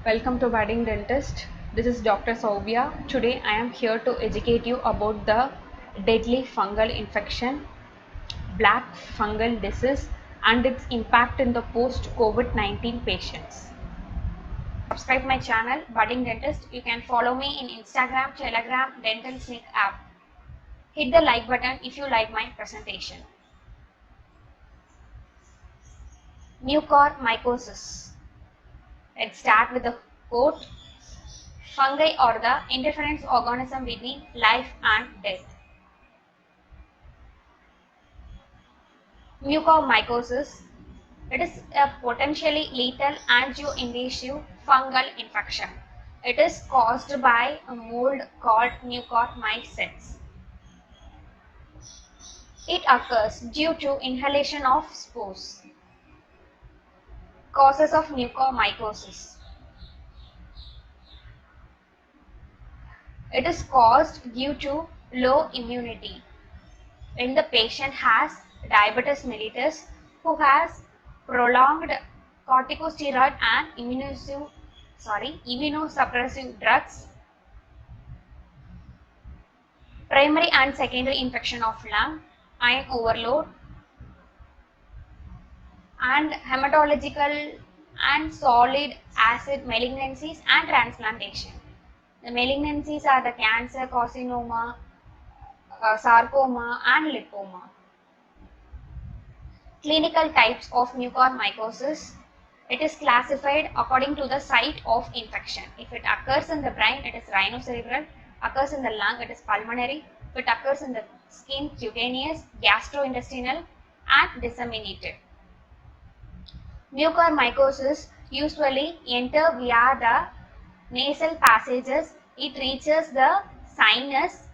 Welcome to Budding Dentist. This is Dr. Saubia. Today I am here to educate you about the deadly fungal infection, black fungal disease, and its impact in the post COVID-19 patients. Subscribe my channel, Budding Dentist. You can follow me in Instagram, Telegram, Dental Sneak app. Hit the like button if you like my presentation. Mucormycosis. Let's start with the quote. Fungi are the interference organism between life and death. Mucormycosis. It is a potentially lethal angio-invasive fungal infection. It is caused by a mold called Mucormycetes. It occurs due to inhalation of spores. Causes of mucormycosis. It is caused due to low immunity. When the patient has diabetes mellitus, who has prolonged corticosteroid and immunosuppressive drugs, primary and secondary infection of lung, iron overload, and hematological and solid acid malignancies and transplantation. The malignancies are the cancer, carcinoma, sarcoma, and lipoma. Clinical types of mucormycosis. It is classified according to the site of infection. If it occurs in the brain, it is rhinocerebral. Occurs in the lung, it is pulmonary. If it occurs in the skin, cutaneous, gastrointestinal, and disseminated. Mucormycosis usually enter via the nasal passages. It reaches the sinus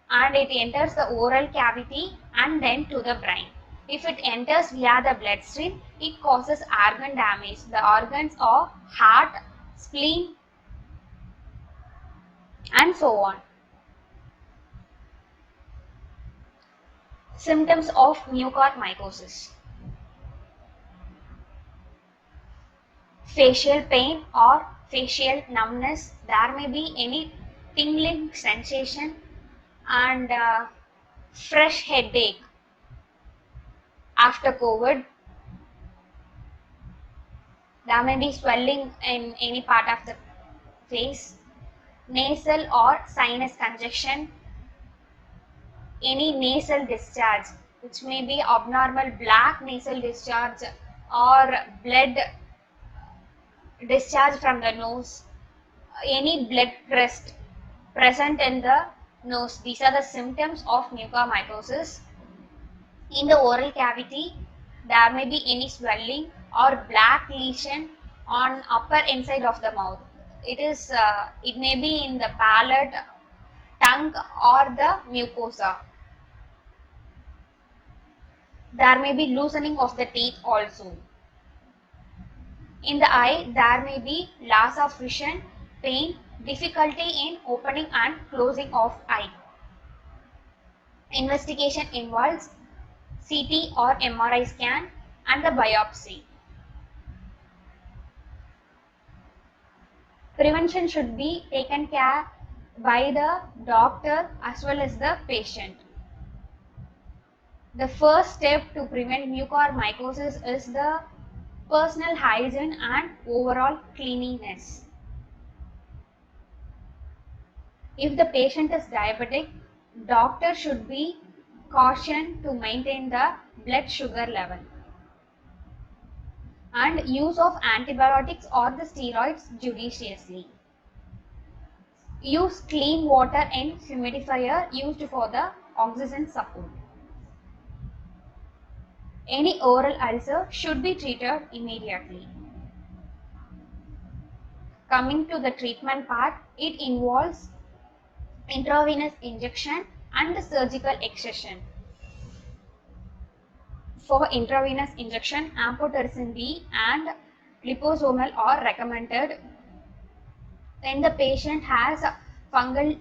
and it enters the oral cavity and then to the brain. If it enters via the bloodstream, it causes organ damage. The organs are heart, spleen, and so on. Symptoms of mucormycosis. Facial pain or facial numbness. There may be any tingling sensation and fresh headache after COVID. There may be swelling in any part of the face, nasal or sinus congestion, any nasal discharge, which may be abnormal black nasal discharge or blood discharge from the nose, any blood crest present in the nose. These are the symptoms of mucormycosis. In the oral cavity, there may be any swelling or black lesion on upper inside of the mouth. It may be in the palate, tongue, or the mucosa. There may be loosening of the teeth also. In the eye, there may be loss of vision, pain, difficulty in opening and closing of eye. Investigation involves CT or MRI scan and the biopsy. Prevention should be taken care by the doctor as well as the patient. The first step to prevent mucormycosis is the personal hygiene and overall cleanliness. If the patient is diabetic, doctor should be cautioned to maintain the blood sugar level. And use of antibiotics or the steroids judiciously. Use clean water in humidifier used for the oxygen support. Any oral ulcer should be treated immediately. Coming to the treatment part, it involves intravenous injection and the surgical excision. For intravenous injection, amphotericin B and liposomal are recommended. When the patient has a fungal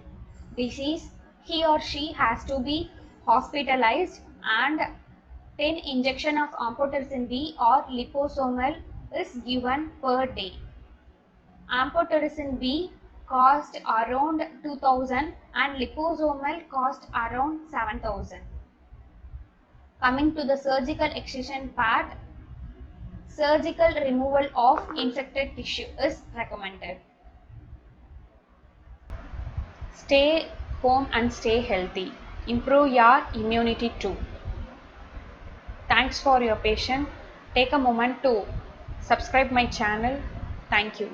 disease, he or she has to be hospitalized and 10 injection of amphotericin B or liposomal is given per day. Amphotericin B cost around 2000 and liposomal cost around 7000. Coming to the surgical excision part, surgical removal of infected tissue is recommended. Stay home and stay healthy. Improve your immunity too. Thanks for your patience. Take a moment to subscribe my channel. Thank you.